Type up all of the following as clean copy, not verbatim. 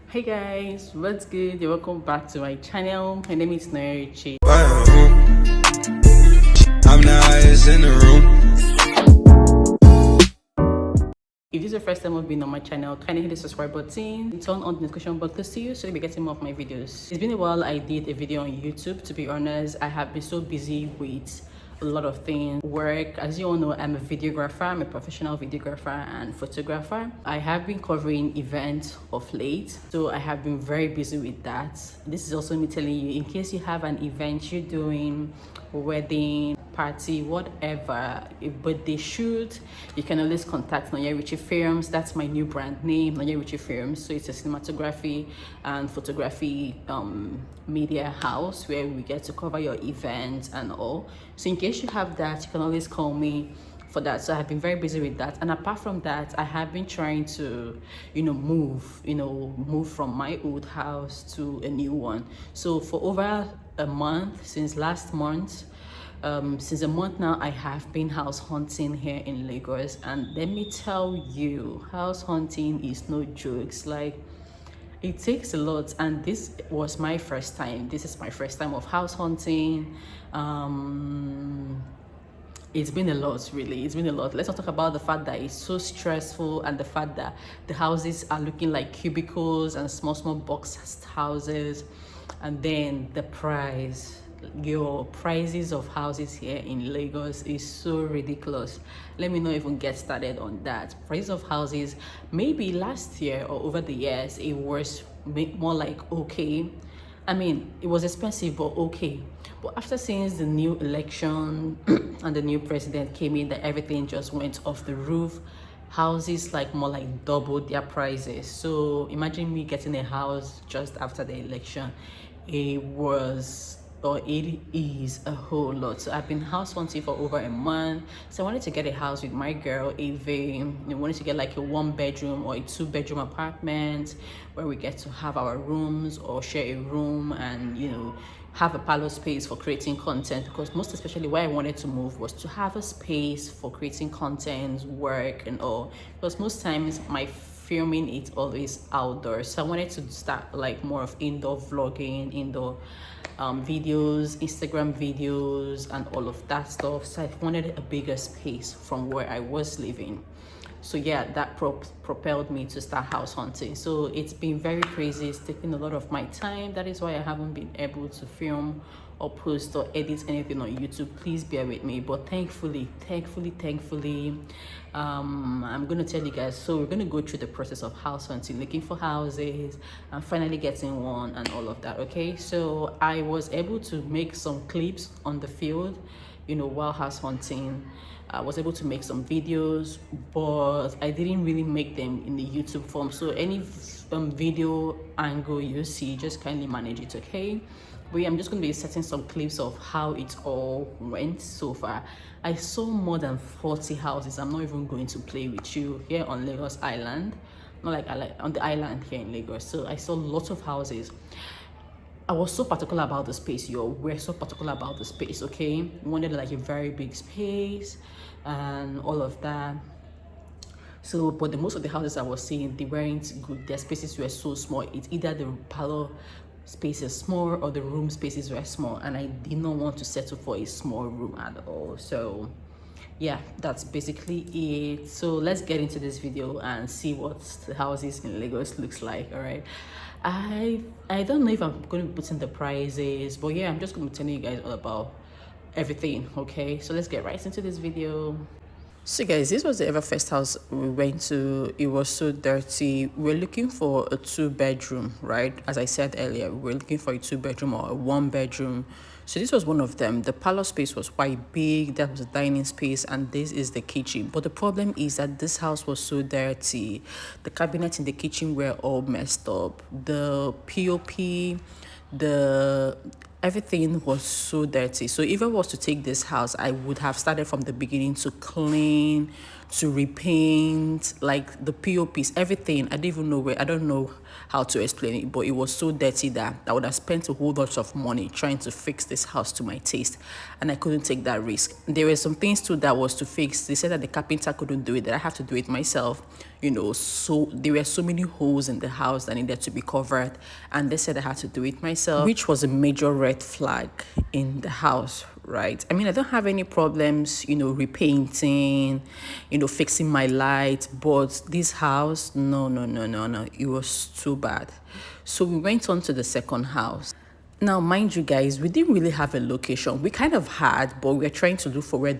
Hey guys, what's good? You're welcome back to my channel. My name is Norichi. I'm the highest in the room. If this is your first time of being on my channel, kindly hit the subscribe button and turn on the notification bell close to you so you'll be getting more of my videos. It's been a while I did a video on YouTube. To be honest, I have been so busy with a lot of things, work. As you all know, I'm a videographer. I'm a professional videographer and photographer. I have been covering events of late, so I have been very busy with that. This is also me telling you, in case you have an event you're doing, wedding, party, whatever, a birthday shoot, you can always contact Nonya Richie Films. That's my new brand name, Nonya Richie Films. So it's a cinematography and photography media house where we get to cover your events and all. So in case you have that, you can always call me for that. So I've been very busy with that, and apart from that, I have been trying to move from my old house to a new one. So for over a month, since last month, since a month now, I have been house hunting here in Lagos, and let me tell you, house hunting is no jokes. Like, it takes a lot, and this was my first time. This is my first time of house hunting. It's been a lot, really. It's been a lot. Let's not talk about the fact that it's so stressful, and the fact that the houses are looking like cubicles and small box houses, and then the price. Your prices of houses here in Lagos is so ridiculous. Let me not even get started on that. Prices of houses, maybe last year or over the years, it was more like okay. I mean, it was expensive, but okay. But after since the new election and the new president came in, that everything just went off the roof. Houses like more like doubled their prices. So imagine me getting a house just after the election. It is a whole lot. So I've been house hunting for over a month. So I wanted to get a house with my girl Ave. I wanted to get like a 1-bedroom or a 2-bedroom apartment where we get to have our rooms or share a room, and have a parlor space for creating content, because most especially why I wanted to move was to have a space for creating content, work and all, because most times my filming it's always outdoors. So I wanted to start like more of indoor vlogging, indoor videos, Instagram videos and all of that stuff. So I wanted a bigger space from where I was living. So yeah, that propelled me to start house hunting. So it's been very crazy. It's taking a lot of my time. That is why I haven't been able to film or post or edit anything on YouTube. Please bear with me. But thankfully, I'm gonna tell you guys. So we're gonna go through the process of house hunting, looking for houses and finally getting one and all of that. Okay, so I was able to make some clips on the field, while house hunting. I was able to make some videos, but I didn't really make them in the YouTube form. So any video angle you see, just kindly manage it, okay? But yeah, I'm just going to be setting some clips of how it all went so far. I saw more than 40 houses. I'm not even going to play with you here on Lagos Island. Not like I like on the island here in Lagos. So I saw lots of houses. I was so particular about the space, yo. We're so particular about the space, okay? We wanted like a very big space and all of that. So, but the most of the houses I was seeing, they weren't good. Their spaces were so small. It's either the parlor space is small or the room spaces were small, and I did not want to settle for a small room at all. So yeah, that's basically it. So let's get into this video and see what the houses in Lagos looks like. All right, I don't know if I'm going to be putting the prices, but yeah, I'm just going to be telling you guys all about everything. Okay, so let's get right into this video. So guys, this was the ever first house we went to. It was so dirty. We were looking for a 2-bedroom, right? As I said earlier, we were looking for a 2-bedroom or a 1-bedroom. So this was one of them. The parlor space was quite big. That was a dining space, and this is the kitchen. But the problem is that this house was so dirty. The cabinets in the kitchen were all messed up. The POP, everything was so dirty. So if I was to take this house, I would have started from the beginning to clean, to repaint, like the POPs, everything. I didn't even know where, I don't know how to explain it, but it was so dirty that I would have spent a whole lot of money trying to fix this house to my taste, and I couldn't take that risk. There were some things too that was to fix. They said that the carpenter couldn't do it, that I have to do it myself, you know. So there were so many holes in the house that needed to be covered, and they said I had to do it myself, which was a major red flag in the house, right? I mean, I don't have any problems, you know, repainting, you know, fixing my light, but this house, no, it was too bad. So we went on to the second house. Now, mind you guys, we didn't really have a location. We kind of had, but we were trying to look for where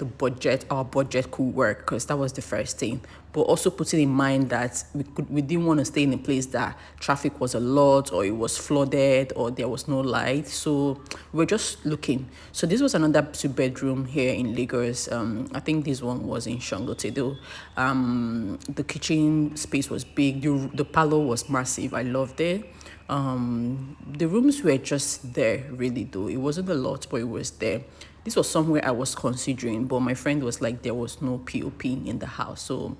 our budget could work, because that was the first thing. But also putting in mind that we didn't want to stay in a place that traffic was a lot, or it was flooded, or there was no light. So we were just looking. So this was another 2-bedroom here in Lagos. I think this one was in Shangote though. The kitchen space was big. The parlor was massive. I loved it. The rooms were just there, really, though. It wasn't a lot, but it was there. This was somewhere I was considering, but my friend was like, there was no POP in the house. So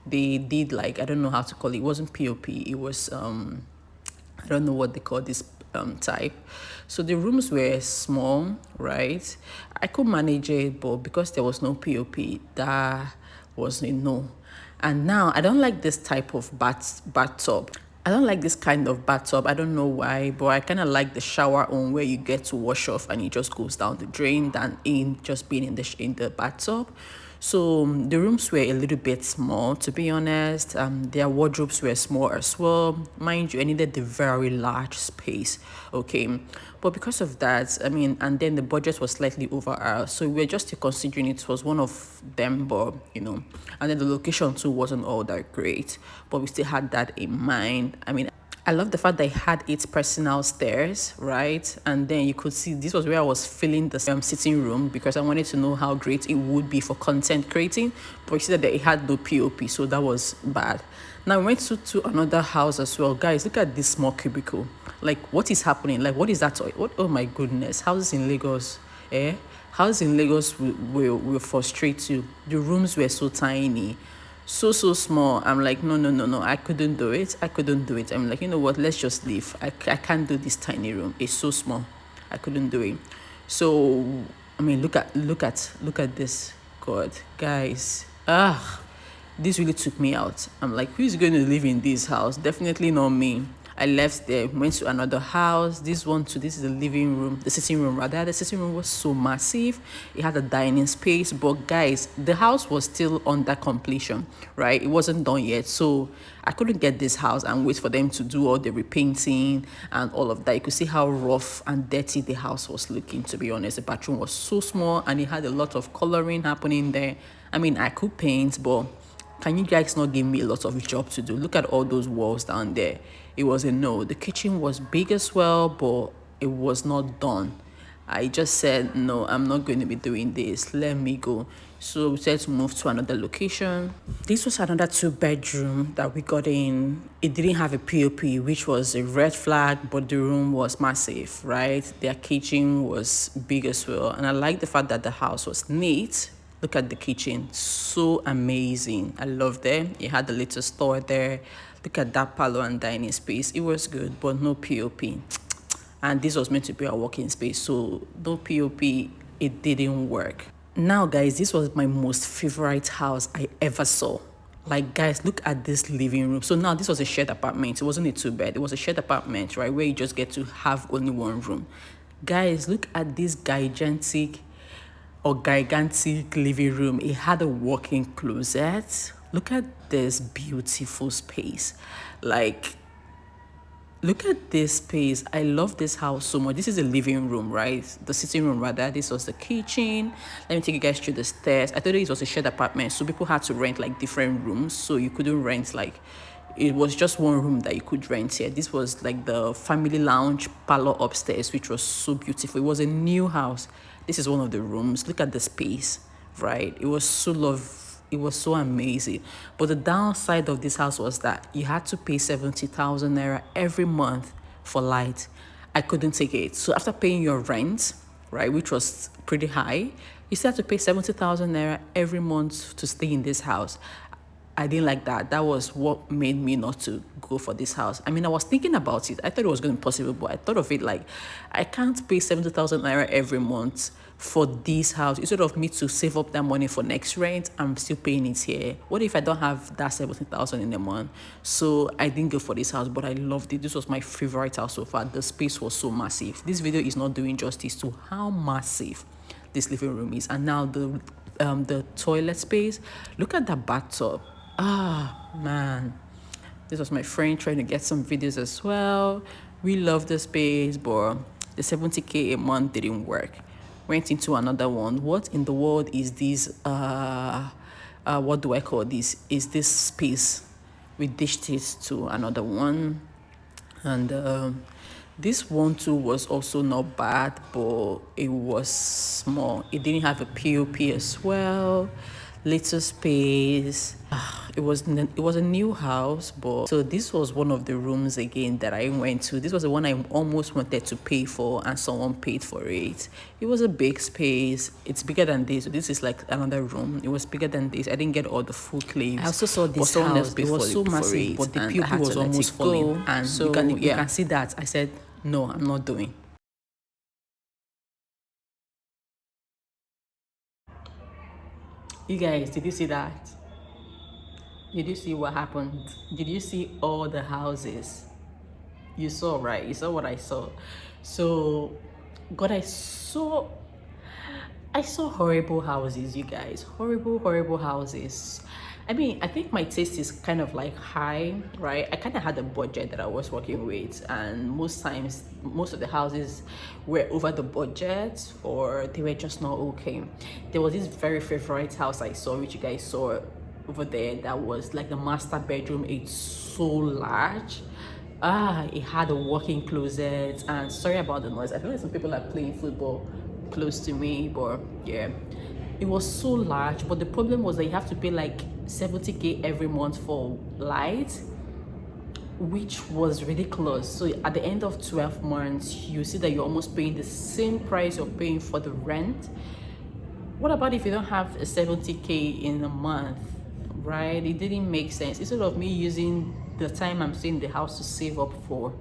they did, like, I don't know how to call it. It wasn't POP. It was, I don't know what they call this type. So the rooms were small, right? I could manage it, but because there was no POP, that was a no. And now I don't like this type of bathtub. I don't like this kind of bathtub. I don't know why, but I kind of like the shower on where you get to wash off and it just goes down the drain than in just being in the bathtub. So the rooms were a little bit small, to be honest. Their wardrobes were small as well. Mind you, I needed the very large space, okay? But because of that, I mean, and then the budget was slightly over ours. So we were just considering it was one of them, but, you know, and then the location too wasn't all that great. But we still had that in mind. I mean, I love the fact that it had its personal stairs, right? And then you could see this was where I was filling the sitting room, because I wanted to know how great it would be for content creating. But you see that it had no POP, so that was bad. Now we went to another house as well. Guys, look at this small cubicle. Like, what is happening? Like, what is that? What? Oh my goodness. Houses in Lagos, eh? Houses in Lagos will frustrate you. The rooms were so tiny, so small. I'm like, no, I couldn't do it. I'm like, you know what, let's just leave. I can't do this tiny room. It's so small. I couldn't do it. So I mean, look at this. God, guys, this really took me out. I'm like, who's going to live in this house? Definitely not me. I left there, went to another house. This is the living room, the sitting room rather. The sitting room was so massive. It had a dining space, but guys, the house was still under completion, right? It wasn't done yet. So I couldn't get this house and wait for them to do all the repainting and all of that. You could see how rough and dirty the house was looking, to be honest. The bathroom was so small and it had a lot of coloring happening there. I mean, I could paint, but can you guys not give me a lot of job to do? Look at all those walls down there. It was a no. The kitchen was big as well, but it was not done. I just said, no, I'm not going to be doing this. Let me go. So we said to move to another location. This was another 2-bedroom that we got in. It didn't have a POP, which was a red flag, but the room was massive, right? Their kitchen was big as well. And I like the fact that the house was neat. Look at the kitchen, so amazing. I loved it. It had a little store there. Look at that parlor and dining space. It was good, but no POP. And this was meant to be a working space, so no POP, it didn't work. Now guys, this was my most favorite house I ever saw. Like, guys, look at this living room. So now this was a shared apartment. It wasn't a 2-bed. It was a shared apartment, right, where you just get to have only one room. Guys, look at this gigantic living room. It had a walk-in closet. Look at this beautiful space. Like, look at this space. I love this house so much. This is a living room, right? The sitting room rather. This was the kitchen. Let me take you guys through the stairs. I thought it was a shared apartment, so people had to rent like different rooms, so you couldn't rent like, it was just one room that you could rent here. This was like the family lounge parlor upstairs, which was so beautiful. It was a new house. This is one of the rooms. Look at the space, right? It was so amazing. But the downside of this house was that you had to pay 70,000 naira every month for light. I couldn't take it. So after paying your rent, right, which was pretty high, You still have to pay 70,000 naira every month to stay in this house. I didn't like that. That was what made me not to go for this house. I mean, I was thinking about it. I thought it was going to be possible, but I thought of it like, I can't pay 70,000 naira every month for this house. Instead of me to save up that money for next rent, I'm still paying it here. What if I don't have that 70,000 in a month? So I didn't go for this house, but I loved it. This was my favorite house so far. The space was so massive. This video is not doing justice to how massive this living room is. And now the toilet space. Look at that bathtub. Ah, man. This was my friend trying to get some videos as well. We love the space, but the 70K a month didn't work. Went into another one. What in the world is this? What do I call this? Is this space? We dished it to another one. And this one too was also not bad, but it was small. It didn't have a POP as well. Little space. It was a new house, but so this was one of the rooms again that I went to. This was the one I almost wanted to pay for, and someone paid for it. It was a big space. It's bigger than this. So this is like another room. It was bigger than this. I didn't get all the full claims. I also saw this house. It was so massive, but the POP was almost falling, and so you can see that. I said, no, I'm not doing. You guys, did you see that? Did you see what happened? Did you see all the houses? You saw, right? You saw what I saw. So, God, I saw horrible houses, you guys. Horrible houses. I mean, I think my taste is kind of like high, right? I kind of had a budget that I was working with, and most times, most of the houses were over the budget, or they were just not okay. There was this very favorite house I saw, which you guys saw over there, that was like the master bedroom. It's so large. It had a walk-in closet, and sorry about the noise. I feel like some people are playing football close to me, but yeah, it was so large. But the problem was that you have to pay like 70K every month for light, which was ridiculous. So at the end of 12 months, you see that you're almost paying the same price you're paying for the rent. What about if you don't have a 70K in a month, right? It didn't make sense. Instead of me using the time I'm staying in the house to save up for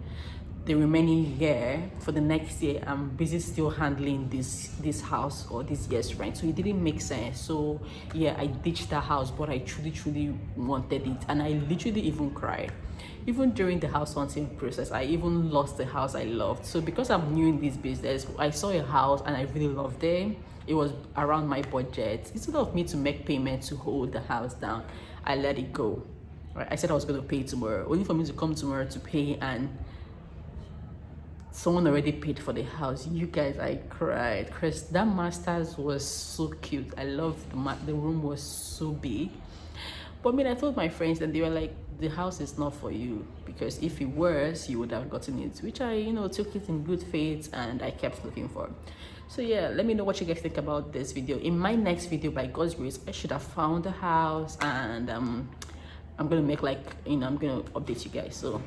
the remaining year, for the next year, I'm busy still handling this house or this year's rent. So it didn't make sense. So yeah, I ditched that house, but I truly wanted it, and I literally even cried. Even during the house hunting process, I even lost the house I loved. So because I'm new in this business, I saw a house and I really loved it. It was around my budget. Instead of me to make payment to hold the house down, I let it go. Right? I said I was going to pay tomorrow, only for me to come tomorrow to pay, and someone already paid for the house. You guys, I cried because that master's was so cute. I loved the room was so big. But I mean, I told my friends, and they were like, the house is not for you, because if it was, you would have gotten it, which I, took it in good faith, and I kept looking for. So yeah, let me know what you guys think about this video. In my next video, by God's grace, I should have found the house, and I'm gonna make like, I'm gonna update you guys. So